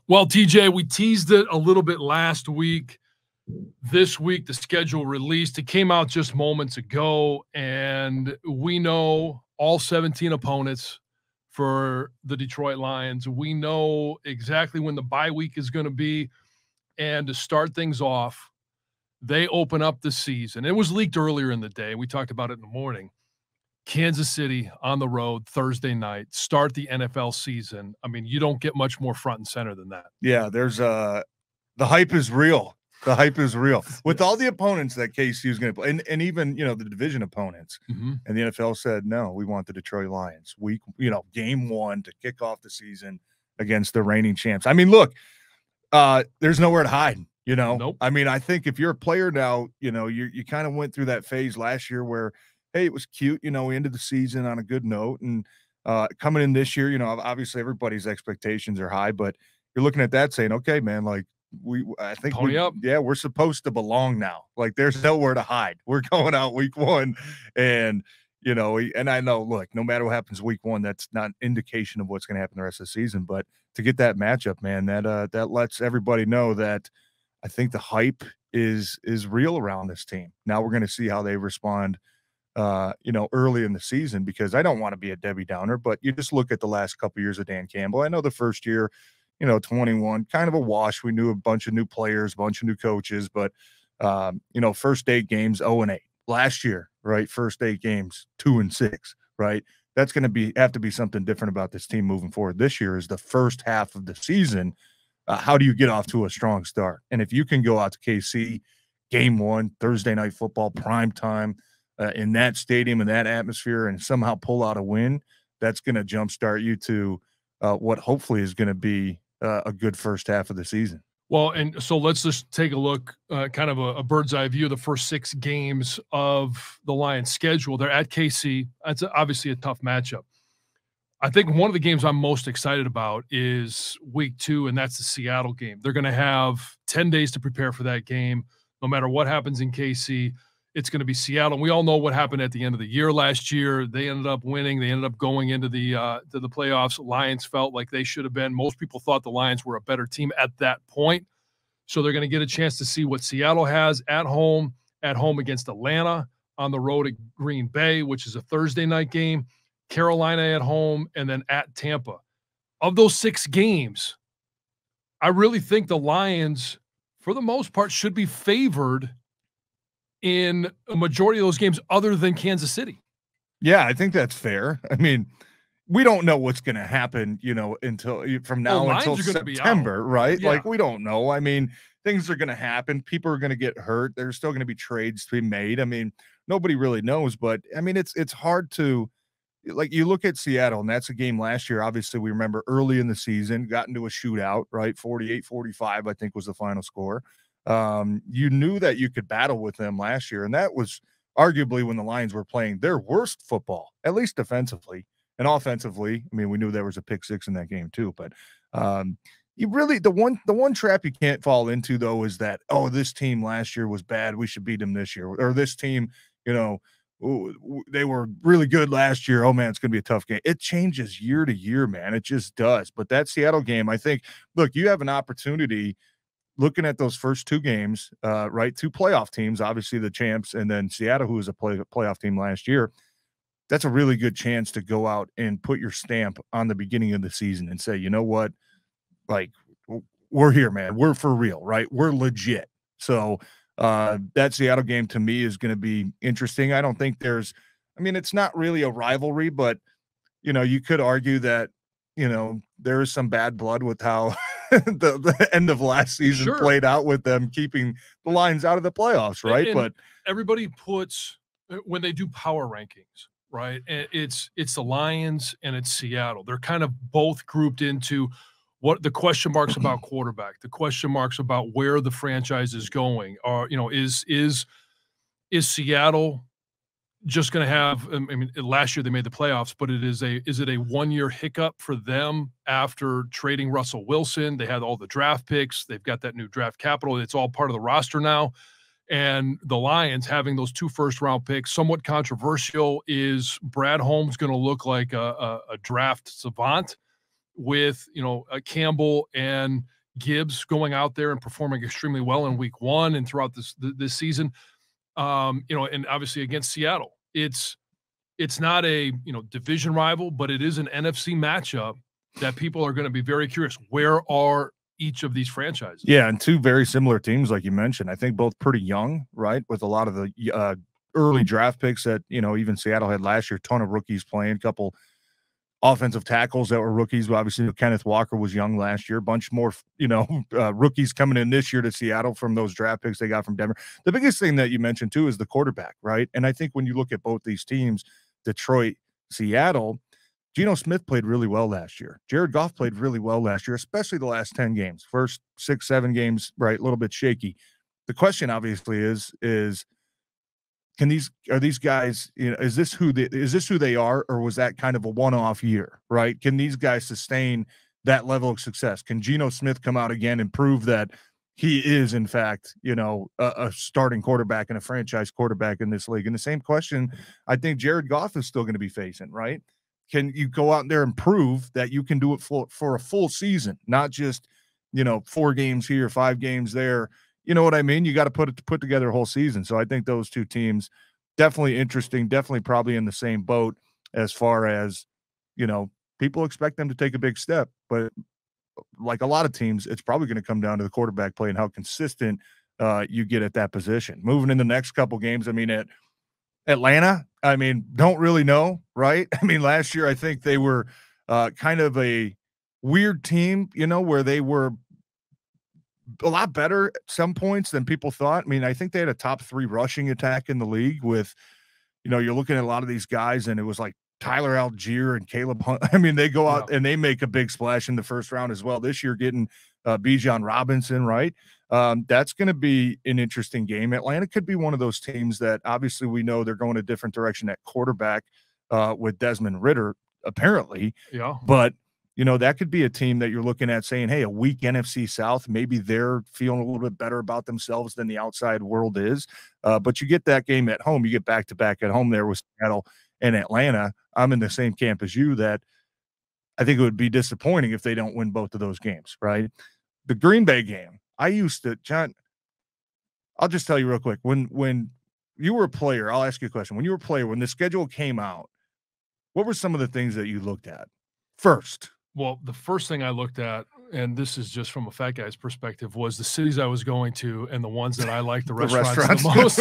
Well, TJ, we teased it a little bit last week. This week, the schedule released. It came out just moments ago, and we know all 17 opponents for the Detroit Lions. We know exactly when the bye week is going to be. And to start things off, they open up the season. It was leaked earlier in the day. We talked about it in the morning. Kansas City on the road Thursday night, start the NFL season. I mean, you don't get much more front and center than that. Yeah, there's the hype is real. The hype is real with all the opponents that KC is going to play, and even the division opponents. And the NFL said no, we want the Detroit Lions game one to kick off the season against the reigning champs. I mean, look, there's nowhere to hide. Nope. I mean, I think if you're a player now, you kind of went through that phase last year where, hey, it was cute. We ended the season on a good note, and coming in this year, obviously everybody's expectations are high, but you're looking at that saying, okay, man, like I think we're supposed to belong now. Like there's nowhere to hide. We're going out week one, and and I know, look, no matter what happens week one, that's not an indication of what's going to happen the rest of the season. But to get that matchup, man, that lets everybody know that I think the hype is real around this team. Now we're going to see how they respond early in the season, because I don't want to be a Debbie Downer, but you just look at the last couple of years of Dan Campbell. I know the first year, 21, kind of a wash. We knew a bunch of new players, a bunch of new coaches, but first 8 games, 0-8. Last year, right? First 8 games, 2-6, right? That's going to have to be something different about this team moving forward. This year is the first half of the season. How do you get off to a strong start? And if you can go out to KC, game one, Thursday night football, prime time, in that stadium, in that atmosphere, and somehow pull out a win, that's going to jumpstart you to what hopefully is going to be a good first half of the season. Well, and so let's just take a look, kind of a bird's eye view of the first 6 games of the Lions' schedule. They're at KC. That's obviously a tough matchup. I think one of the games I'm most excited about is week 2, and that's the Seattle game. They're going to have 10 days to prepare for that game. No matter what happens in KC, it's going to be Seattle. And we all know what happened at the end of the year last year. They ended up winning. They ended up going into the to the playoffs. Lions felt like they should have been. Most people thought the Lions were a better team at that point. So they're going to get a chance to see what Seattle has at home against Atlanta, on the road at Green Bay, which is a Thursday night game, Carolina at home, and then at Tampa. Of those 6 games, I really think the Lions, for the most part, should be favored in a majority of those games other than Kansas City. Yeah, I think that's fair. I mean, we don't know what's going to happen, until from now until September, right? Yeah. Like, we don't know. I mean, things are going to happen. People are going to get hurt. There's still going to be trades to be made. I mean, nobody really knows, but I mean, it's hard to, like, you look at Seattle, and that's a game last year. Obviously, we remember early in the season, got into a shootout, right? 48-45, I think was the final score. You knew that you could battle with them last year, and that was arguably when the Lions were playing their worst football, at least defensively. And offensively, I mean, we knew there was a pick 6 in that game too. But you really, the one trap you can't fall into, though, is that, oh, this team last year was bad, we should beat them this year. Or this team, they were really good last year, oh man, it's going to be a tough game. It changes year to year, man. It just does. But that Seattle game, I think, look, you have an opportunity looking at those first 2 games, right? 2 playoff teams, obviously the champs, and then Seattle, who was a playoff team last year. That's a really good chance to go out and put your stamp on the beginning of the season and say, you know what, like, we're here, man. We're for real, right? We're legit. So that Seattle game to me is going to be interesting. I don't think it's not really a rivalry, but, you could argue that, there is some bad blood with how the end of last season played out with them keeping the Lions out of the playoffs, right? But everybody puts, when they do power rankings, right, and it's the Lions and it's Seattle. They're kind of both grouped into what the question marks about quarterback, the question marks about where the franchise is going, or is Seattle just going to have? I mean, last year they made the playoffs, but is it a 1-year hiccup for them after trading Russell Wilson? They had all the draft picks. They've got that new draft capital. It's all part of the roster now. And the Lions having those 2 first-round picks, somewhat controversial. Is Brad Holmes going to look like a draft savant with, Campbell and Gibbs going out there and performing extremely well in week 1 and throughout this season, and obviously against Seattle. It's not a, division rival, but it is an NFC matchup that people are going to be very curious. Where are each of these franchises? Yeah, and 2 very similar teams, like you mentioned. I think both pretty young, right, with a lot of the early draft picks that, even Seattle had last year, ton of rookies playing, a couple offensive tackles that were rookies. Obviously, Kenneth Walker was young last year. A bunch more, rookies coming in this year to Seattle from those draft picks they got from Denver. The biggest thing that you mentioned, too, is the quarterback, right? And I think when you look at both these teams, Detroit, Seattle, Geno Smith played really well last year. Jared Goff played really well last year, especially the last 10 games. First 6, 7 games, right, a little bit shaky. The question, obviously, is are these guys, is this who they are, or was that kind of a one-off year, right? Can these guys sustain that level of success? Can Geno Smith come out again and prove that he is, in fact, a starting quarterback and a franchise quarterback in this league? And the same question I think Jared Goff is still going to be facing, right? Can you go out there and prove that you can do it for a full season, not just, 4 games here, 5 games there? You know what I mean? You got to put together a whole season. So I think those 2 teams definitely interesting, definitely probably in the same boat as far as, people expect them to take a big step. But like a lot of teams, it's probably going to come down to the quarterback play and how consistent you get at that position. Moving in the next couple games, at Atlanta, don't really know, right? Last year I think they were kind of a weird team, where they were a lot better at some points than people thought. I think they had a top 3 rushing attack in the league with, you're looking at a lot of these guys, and it was like Tyler Algier and Caleb Hunt. They go out and they make a big splash in the first round as well this year, getting Bijan Robinson, right? That's going to be an interesting game. Atlanta could be one of those teams that obviously we know they're going a different direction at quarterback with Desmond Ridder, apparently. Yeah. But that could be a team that you're looking at saying, hey, a weak NFC South, maybe they're feeling a little bit better about themselves than the outside world is. But you get that game at home. You get back-to-back at home there with Seattle and Atlanta. I'm in the same camp as you that I think it would be disappointing if they don't win both of those games, right? The Green Bay game, John, I'll just tell you real quick. When you were a player, I'll ask you a question. When you were a player, when the schedule came out, what were some of the things that you looked at first? Well, the first thing I looked at, and this is just from a fat guy's perspective, was the cities I was going to and the ones that I liked the restaurants the most.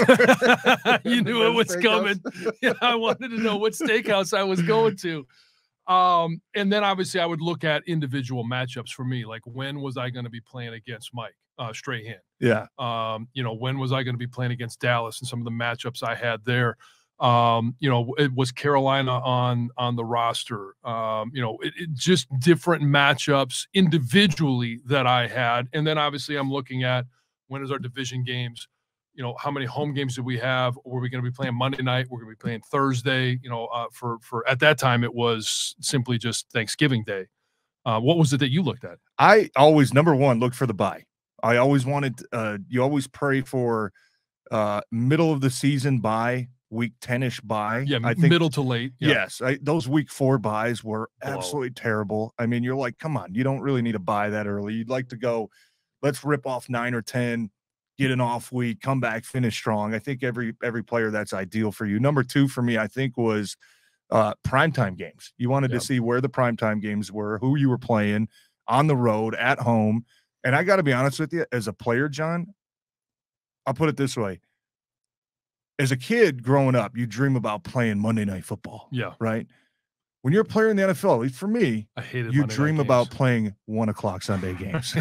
You knew it was coming. Yeah, I wanted to know what steakhouse I was going to. And then obviously I would look at individual matchups for me, like when was I going to be playing against Mike Strahan? Yeah. When was I going to be playing against Dallas and some of the matchups I had there? It was Carolina on the roster, it just different matchups individually that I had. And then obviously I'm looking at when is our division games, how many home games did we have? Were we going to be playing Monday night? We're going to be playing Thursday, for at that time, it was simply just Thanksgiving Day. What was it that you looked at? I always, number one, look for the bye. I always wanted, you always pray for middle of the season bye. Week 10-ish bye. Yeah, I think middle to late. Yeah. Yes. Those week 4 buys were absolutely terrible. You're like, come on, you don't really need a bye that early. You'd like to go, let's rip off 9 or 10, get an off week, come back, finish strong. I think every player that's ideal for you. Number 2 for me, I think, was primetime games. You wanted to see where the primetime games were, who you were playing on the road, at home. And I got to be honest with you, as a player, John, I'll put it this way. As a kid growing up, you dream about playing Monday Night Football. Yeah. Right? When you're a player in the NFL, at least for me, I hated you Monday dream night about games. playing 1:00 Sunday games.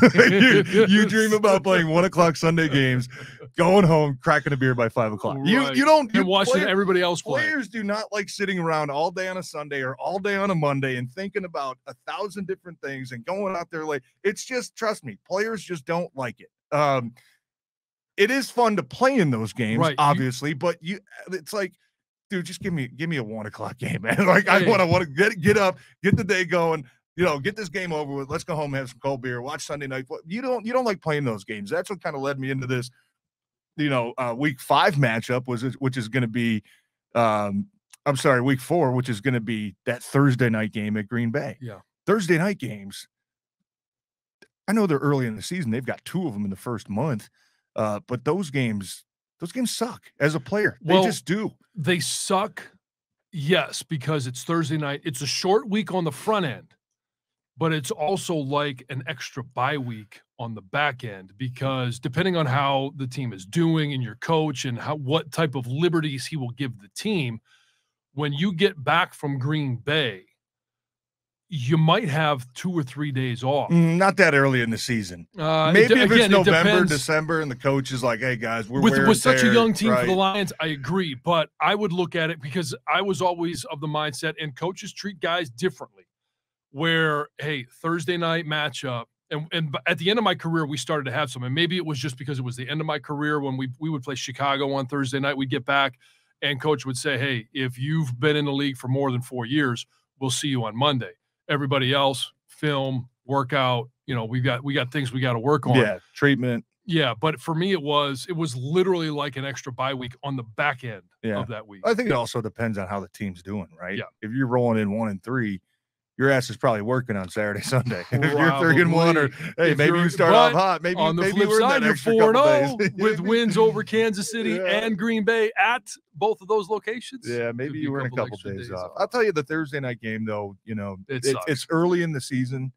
you dream about playing 1:00 Sunday games, going home, cracking a beer by 5:00. Right. You don't and watching everybody else play. Players do not like sitting around all day on a Sunday or all day on a Monday and thinking about 1,000 different things and going out there late. It's just, trust me, players just don't like it. It is fun to play in those games, right, obviously, but it's like, dude, just give me a 1:00 game, man. Like, I want to get up, get the day going, get this game over with. Let's go home, have some cold beer, watch Sunday night. You don't like playing those games. That's what kind of led me into this, week 5 matchup which is going to be, week 4, which is going to be that Thursday night game at Green Bay. Yeah. Thursday night games, I know they're early in the season. They've got 2 of them in the first month, but those games suck as a player. They just do. They suck, yes, because it's Thursday night. It's a short week on the front end, but it's also like an extra bye week on the back end because depending on how the team is doing and your coach and what type of liberties he will give the team, when you get back from Green Bay, you might have 2 or 3 days off. Not that early in the season. Maybe if it's November, December, and the coach is like, hey, guys, we're with such a young team for the Lions, I agree. But I would look at it because I was always of the mindset, and coaches treat guys differently, where, hey, Thursday night matchup, and at the end of my career, we started to have some. And maybe it was just because it was the end of my career when we would play Chicago on Thursday night. We'd get back, and coach would say, hey, if you've been in the league for more than 4 years, we'll see you on Monday. Everybody else, film, workout, we got things we got to work on. Yeah, treatment. Yeah, but for me, it was literally like an extra bye week on the back end of that week. I think it also depends on how the team's doing, right? Yeah. If you're rolling in 1-3, your ass is probably working on Saturday, Sunday. If you're 3-1, or hey, maybe you start off hot. Maybe on the maybe flip you're side, you're 4-0 with wins over Kansas City Yeah. and Green Bay at both of those locations. Yeah, maybe you were in a couple days off. I'll tell you, the Thursday night game, though, it's early in the season,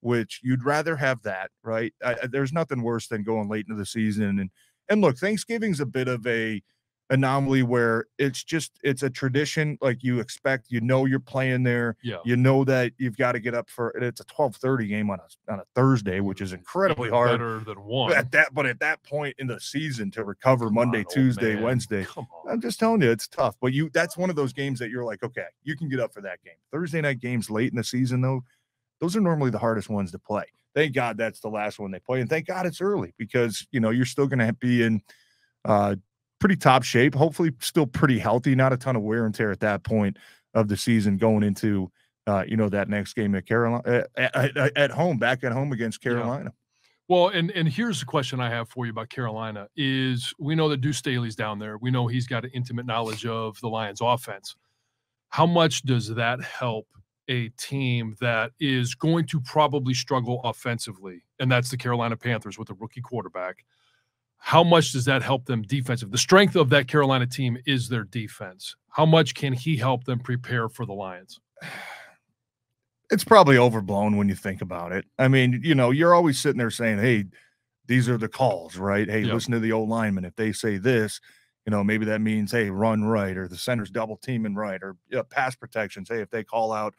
which you'd rather have that, right? There's nothing worse than going late into the season. And look, Thanksgiving's a bit of a anomaly where it's a tradition, like you expect, you're playing there. Yeah. You know that you've got to get up for it's a 12:30 game on a Thursday, which is incredibly hard. Better than one. But at that point in the season to recover Monday, Tuesday, Wednesday, I'm just telling you, it's tough. But that's one of those games that you're like, okay, you can get up for that game. Thursday night games late in the season, though, those are normally the hardest ones to play. Thank God that's the last one they play, and thank God it's early because you're still going to be in pretty top shape, hopefully still pretty healthy, not a ton of wear and tear at that point of the season going into that next game at Carolina at home, back at home against Carolina. Yeah. Well, and here's the question I have for you about Carolina is we know that Deuce Staley's down there. We know he's got an intimate knowledge of the Lions offense. How much does that help a team that is going to probably struggle offensively? And that's the Carolina Panthers with a rookie quarterback. How much does that help them defensive? The strength of that Carolina team is their defense. How much can he help them prepare for the Lions? It's probably overblown when you think about it. I mean, you're always sitting there saying, hey, these are the calls, right? Hey, listen to the old lineman. If they say this, maybe that means, hey, run right, or the center's double teaming right, or pass protection. Say if they call out,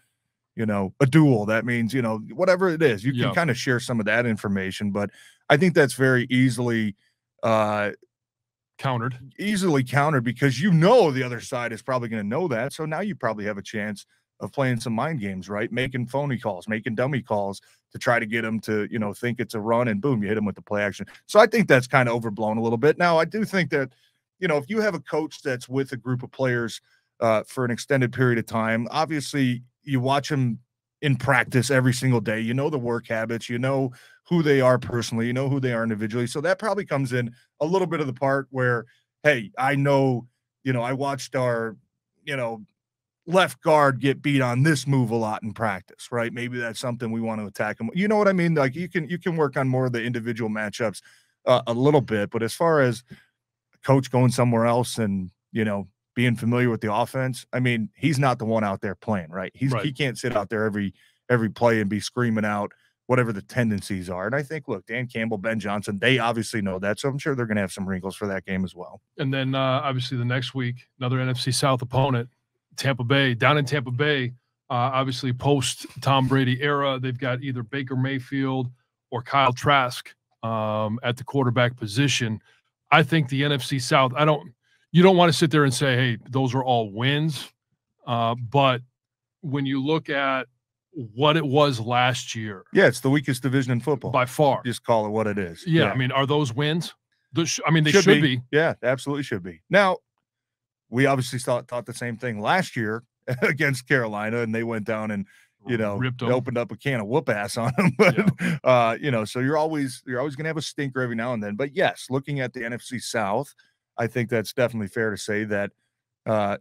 a duel, that means, whatever it is, you can kind of share some of that information. But I think that's very easily countered because the other side is probably going to know that. So now you probably have a chance of playing some mind games, right? Making phony calls, making dummy calls to try to get them to, think it's a run, and boom, you hit them with the play action. So I think that's kind of overblown a little bit. Now, I do think that, if you have a coach that's with a group of players for an extended period of time, obviously you watch them in practice every single day, the work habits, who they are personally, who they are individually. So that probably comes in a little bit of the part where, hey, I know, I watched our, left guard get beat on this move a lot in practice, right? Maybe that's something we want to attack them. You know what I mean? Like you can work on more of the individual matchups a little bit, but as far as a coach going somewhere else and, being familiar with the offense, I mean, he's not the one out there playing, right? He can't sit out there every play and be screaming out whatever the tendencies are. And I think, look, Dan Campbell, Ben Jansen, they obviously know that. So I'm sure they're going to have some wrinkles for that game as well. And then obviously the next week, another NFC South opponent, Tampa Bay, down in Tampa Bay, obviously post Tom Brady era, they've got either Baker Mayfield or Kyle Trask at the quarterback position. I think the NFC South, you don't want to sit there and say, hey, those are all wins. But when you look at what it was last year. Yeah, it's the weakest division in football. By far. Just call it what it is. Yeah. I mean, are those wins? They should be. Yeah, absolutely should be. Now, we obviously thought the same thing last year against Carolina, and they went down and, opened up a can of whoop ass on them. But, so you're always going to have a stinker every now and then. But yes, looking at the NFC South, I think that's definitely fair to say that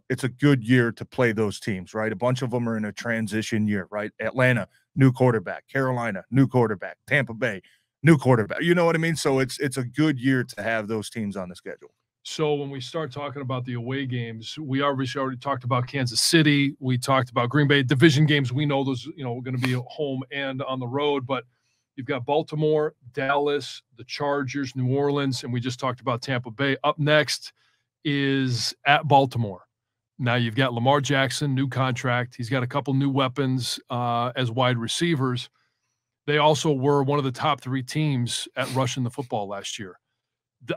it's a good year to play those teams, right? A bunch of them are in a transition year, right? Atlanta, new quarterback. Carolina, new quarterback. Tampa Bay, new quarterback. You know what I mean? So it's a good year to have those teams on the schedule. So when we start talking about the away games, we obviously already talked about Kansas City. We talked about Green Bay. Division games, we know those, you know, are going to be home and on the road. But you've got Baltimore, Dallas, the Chargers, New Orleans, and we just talked about Tampa Bay. Up next is at Baltimore. Now you've got Lamar Jackson, new contract. He's got a couple new weapons as wide receivers. They also were one of the top 3 teams at rushing the football last year.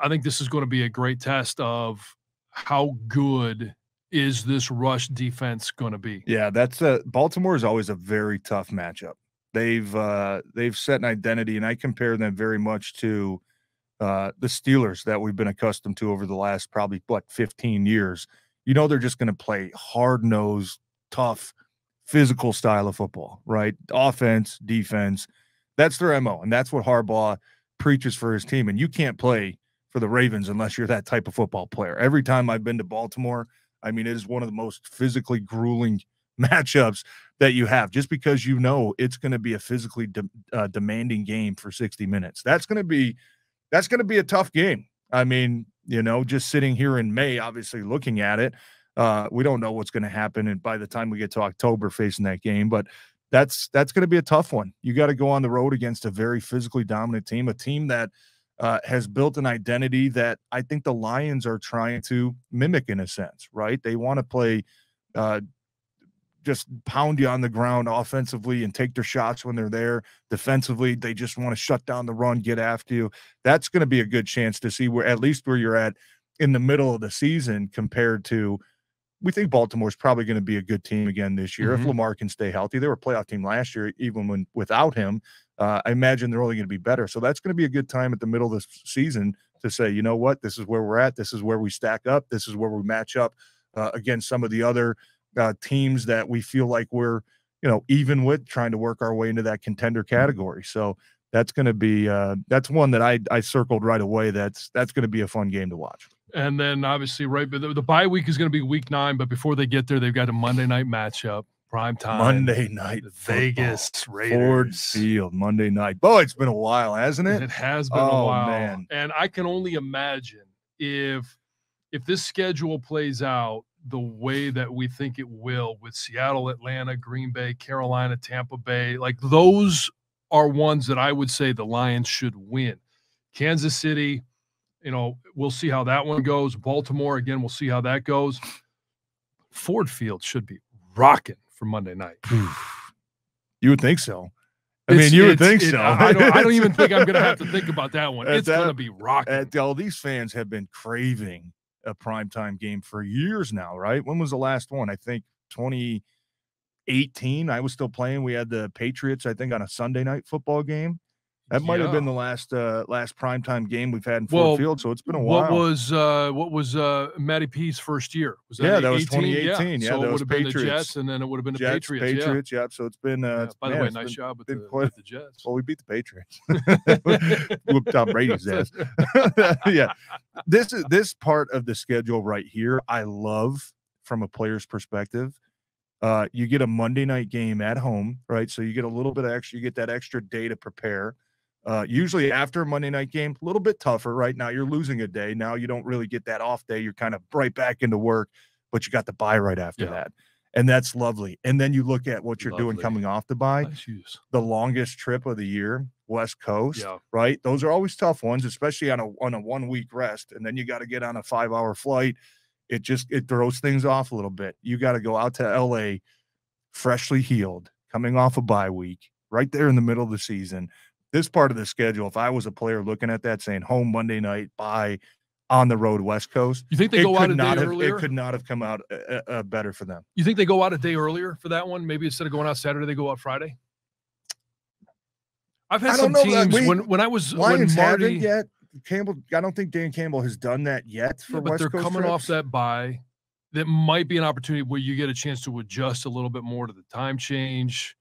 I think this is going to be a great test of how good is this rush defense going to be. Yeah, that's Baltimore is always a very tough matchup. They've set an identity, and I compare them very much to the Steelers that we've been accustomed to over the last probably 15 years. You know, they're just going to play hard-nosed, tough, physical style of football, right? Offense, defense. That's their MO, and that's what Harbaugh preaches for his team. And you can't play for the Ravens unless you're that type of football player. Every time I've been to Baltimore, I mean, it is one of the most physically grueling matchups that you have, just because you know it's going to be a physically demanding game for 60 minutes. That's going to be a tough game. I mean, you know, just sitting here in May, obviously looking at it, we don't know what's going to happen, and by the time we get to October facing that game, but that's going to be a tough one. You got to go on the road against a very physically dominant team, a team that has built an identity that I think the Lions are trying to mimic in a sense, right? They want to play just pound you on the ground offensively and take their shots when they're there. Defensively, they just want to shut down the run, get after you. That's going to be a good chance to see where you're at in the middle of the season compared to, we think Baltimore's probably going to be a good team again this year. If Lamar can stay healthy. They were a playoff team last year, even without him. I imagine they're only going to be better. So that's going to be a good time at the middle of the season to say, you know what, this is where we're at. This is where we stack up. This is where we match up against some of the other teams that we feel like we're, you know, even with, trying to work our way into that contender category. So that's going to be that's one that I circled right away. That's going to be a fun game to watch. And then obviously, right, but the bye week is going to be week 9. But before they get there, they've got a Monday night matchup, prime time. Monday night, Vegas Raiders, Ford Field, Monday night. Boy, it's been a while, hasn't it? It has been a while, man. And I can only imagine if this schedule plays out the way that we think it will, with Seattle, Atlanta, Green Bay, Carolina, Tampa Bay, like those are ones that I would say the Lions should win. Kansas City, you know, we'll see how that one goes. Baltimore, again, we'll see how that goes. Ford Field should be rocking for Monday night. You would think so. You would think so. I don't even think I'm going to have to think about that one. It's going to be rocking. All these fans have been craving a primetime game for years now, right? When was the last one? I think 2018. I was still playing. We had the Patriots, I think, on a Sunday night football game. That might have been the last primetime game we've had in Ford Field, so it's been a while. What was Matty P's first year? Was that that was 2018. Yeah, so that it was would have been Patriots. the Jets, and then it would have been the Patriots. Yeah. So it's been. By the way, nice job with the Jets. Well, we beat the Patriots. Whooped Tom Brady's ass. Yeah, this part of the schedule right here, I love from a player's perspective. You get a Monday night game at home, right? So you get a little bit of extra. You get that extra day to prepare. Usually after a Monday night game, a little bit tougher. Right now, you're losing a day. Now you don't really get that off day. You're kind of right back into work, but you got the bye right after that. And that's lovely. And then you look at what you're doing coming off the bye, the longest trip of the year, West Coast, right? Those are always tough ones, especially on a 1 week rest. And then you got to get on a 5-hour flight. It throws things off a little bit. You got to go out to LA freshly healed, coming off a bye week, right there in the middle of the season. This part of the schedule, if I was a player looking at that, saying home Monday night, bye, on the road West Coast, you think they go out a day earlier? It could not have come out better for them. You think they go out a day earlier for that one? Maybe instead of going out Saturday, they go out Friday? I've had some teams when I was Lions haven't yet. Campbell, I don't think Dan Campbell has done that yet for West Coast. But they're coming off that bye. That might be an opportunity where you get a chance to adjust a little bit more to the time change.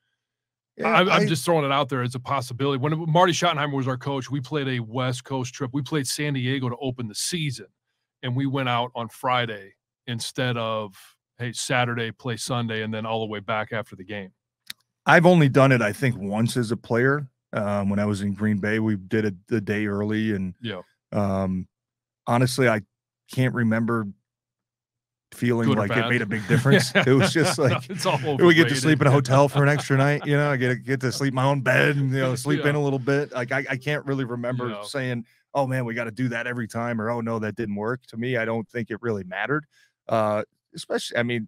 Yeah, I'm just throwing it out there as a possibility. When Marty Schottenheimer was our coach, we played a West Coast trip. We played San Diego to open the season, and we went out on Friday instead of, hey, Saturday, play Sunday, and then all the way back after the game. I've only done it, I think, once as a player. When I was in Green Bay, we did it the day early, and honestly, I can't remember feeling good like it made a big difference. It was just like it's all we get to sleep in a hotel for an extra night. I get to sleep in my own bed and sleep in a little bit. Like I can't really remember saying, "Oh man, we got to do that every time," or "Oh no, that didn't work." To me, I don't think it really mattered. Especially, I mean,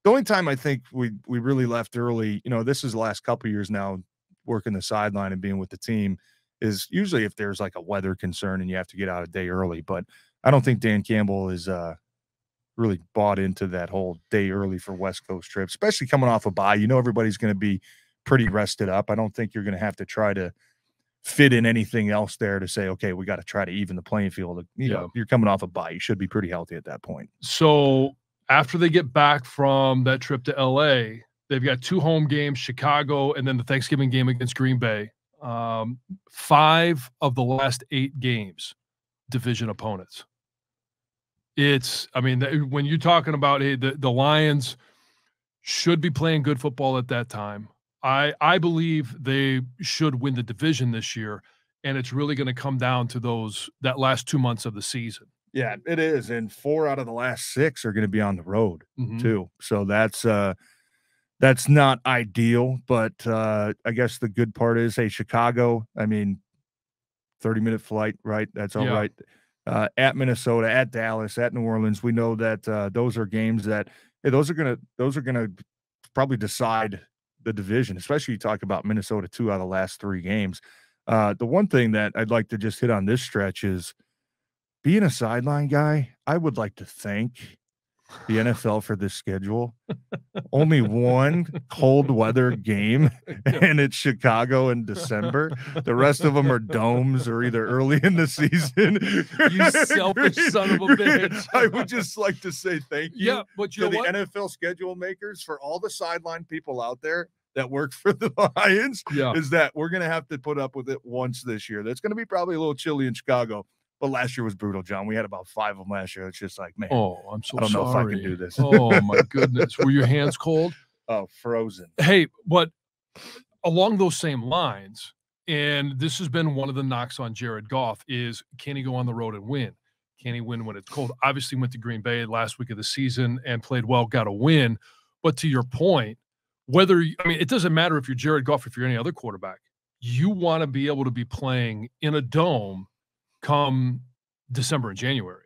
the only time I think we really left early, this is the last couple of years now, working the sideline and being with the team, is usually if there's like a weather concern and you have to get out a day early. But I don't think Dan Campbell is really bought into that whole day early for West Coast trips, especially coming off a bye. Everybody's going to be pretty rested up. I don't think you're going to have to try to fit in anything else there to say, okay, we got to try to even the playing field. You're coming off a bye. You should be pretty healthy at that point. So after they get back from that trip to LA, they've got 2 home games, Chicago, and then the Thanksgiving game against Green Bay. 5 of the last 8 games, division opponents. When you're talking about the Lions should be playing good football at that time. I believe they should win the division this year, and it's really going to come down to that last 2 months of the season. Yeah, it is, and 4 out of the last 6 are going to be on the road too. So that's not ideal, but I guess the good part is, hey, Chicago, 30-minute flight, right? That's all right. At Minnesota, at Dallas, at New Orleans, we know that those are games that those are gonna probably decide the division. Especially you talk about Minnesota 2 out of the last 3 games. The one thing that I'd like to just hit on this stretch is being a sideline guy. I would like to thank the NFL for this schedule. Only 1 cold weather game, and it's Chicago in December. The rest of them are domes or either early in the season. You selfish son of a bitch. I would just like to say thank you but to the NFL schedule makers, for all the sideline people out there that work for the Lions. Is that we're going to have to put up with it once this year. That's going to be probably a little chilly in Chicago. But last year was brutal, John. We had about 5 of them last year. It's just like, man, I'm so I don't know if I can do this. Oh, my goodness. Were your hands cold? Oh, frozen. Hey, but along those same lines, and this has been one of the knocks on Jared Goff, is can he go on the road and win? Can he win when it's cold? Obviously went to Green Bay last week of the season and played well, got a win. But to your point, it doesn't matter if you're Jared Goff, if you're any other quarterback. You want to be able to be playing in a dome come December and January.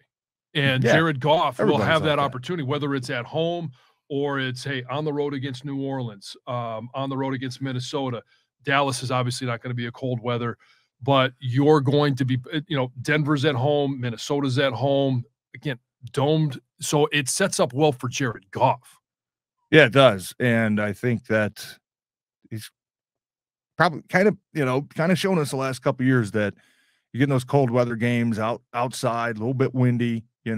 And Jared Goff will have that opportunity, whether it's at home or it's, hey, on the road against New Orleans, on the road against Minnesota. Dallas is obviously not going to be a cold weather, but you're going to be, Denver's at home, Minnesota's at home, again, domed. So it sets up well for Jared Goff. Yeah, it does. And I think that he's probably kind of shown us the last couple of years that you're getting those cold weather games outside, a little bit windy, he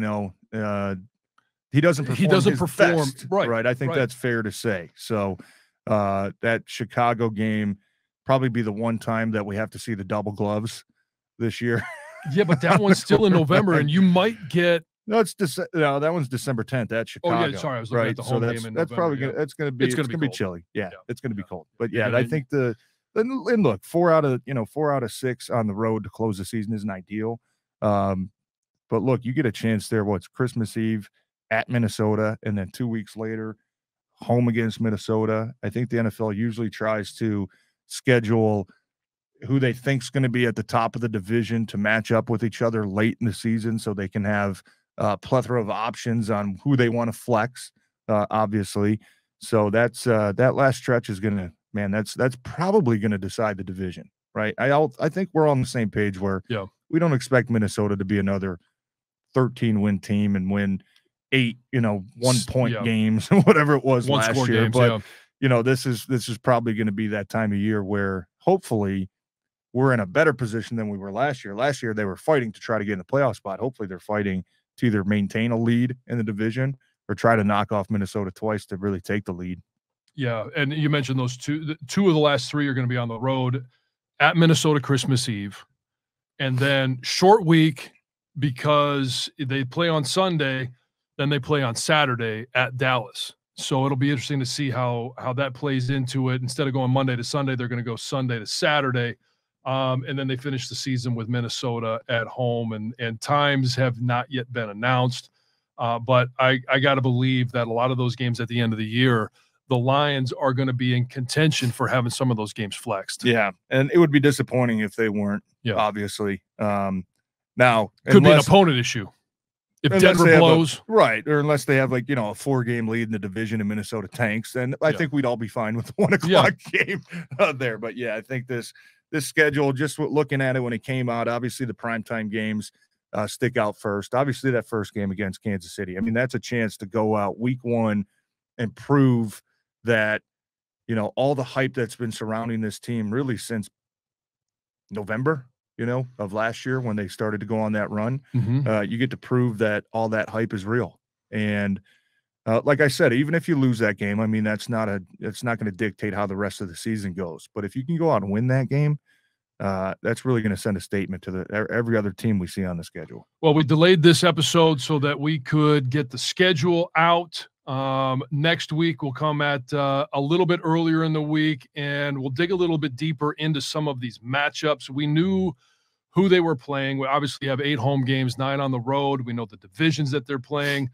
doesn't perform best, right? I think that's fair to say. So that Chicago game probably be the one time that we have to see the double gloves this year. Yeah, but that one's still in November, and you might get that one's December 10th at Chicago. Oh yeah, sorry, I was looking at the home game in November. That's probably it's going to be chilly. Yeah, it's going to be cold. But I think and look, 4 out of 6 on the road to close the season isn't ideal. But look, you get a chance there. What's Christmas Eve at Minnesota, and then 2 weeks later, home against Minnesota. I think the NFL usually tries to schedule who they think is going to be at the top of the division to match up with each other late in the season, so they can have a plethora of options on who they want to flex. Obviously, so that's that last stretch is going to. Man, that's probably going to decide the division, right? I think we're on the same page where we don't expect Minnesota to be another 13-win team and win 8, 1-point games, whatever it was last year. But this is probably going to be that time of year where hopefully we're in a better position than we were last year. Last year they were fighting to try to get in the playoff spot. Hopefully they're fighting to either maintain a lead in the division or try to knock off Minnesota twice to really take the lead. Yeah, and you mentioned those 2 of the last 3 are going to be on the road at Minnesota Christmas Eve, and then short week because they play on Sunday, then they play on Saturday at Dallas. So it'll be interesting to see how that plays into it. Instead of going Monday to Sunday, they're going to go Sunday to Saturday. And then they finish the season with Minnesota at home, and times have not yet been announced. But I got to believe that a lot of those games at the end of the year, the Lions are going to be in contention for having some of those games flexed. Yeah, and it would be disappointing if they weren't, obviously. Now, could be an opponent issue. If Denver blows. Right, or unless they have, like, a 4-game lead in the division and Minnesota tanks, then I think we'd all be fine with the 1 o'clock game there. But, I think this schedule, just looking at it when it came out, obviously the primetime games stick out first. Obviously that first game against Kansas City. I mean, that's a chance to go out week 1 and prove that, all the hype that's been surrounding this team really since November, of last year when they started to go on that run, you get to prove that all that hype is real. And like I said, even if you lose that game, I mean, it's not going to dictate how the rest of the season goes. But if you can go out and win that game, that's really going to send a statement to every other team we see on the schedule. Well, we delayed this episode so that we could get the schedule out. Next week we'll come at a little bit earlier in the week, and we'll dig a little bit deeper into some of these matchups. We knew who they were playing. We obviously have 8 home games, 9 on the road. We know the divisions that they're playing.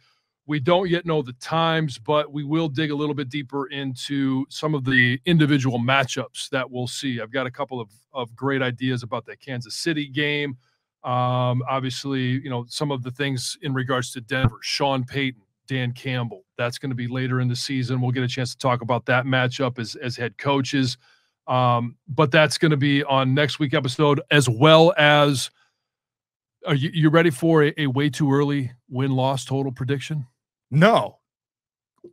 We don't yet know the times, but we will dig a little bit deeper into some of the individual matchups that we'll see. I've got a couple of great ideas about that Kansas City game. Obviously, some of the things in regards to Denver, Sean Payton, Dan Campbell. That's going to be later in the season. We'll get a chance to talk about that matchup as head coaches. But that's going to be on next week's episode, as well as, are you ready for a way too early win-loss total prediction? No.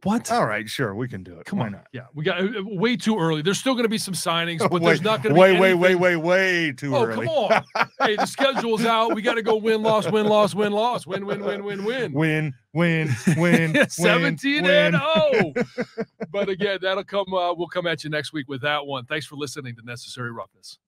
What? All right, sure, we can do it. Come Why on. not? Yeah, we got way too early. There's still going to be some signings, but there's not going to be way too early. Oh, come on. Hey, the schedule's out. We got to go win-loss, win-loss, win-loss, win. Win. 17-0. But again, that'll come. We'll come at you next week with that one. Thanks for listening to Necessary Roughness.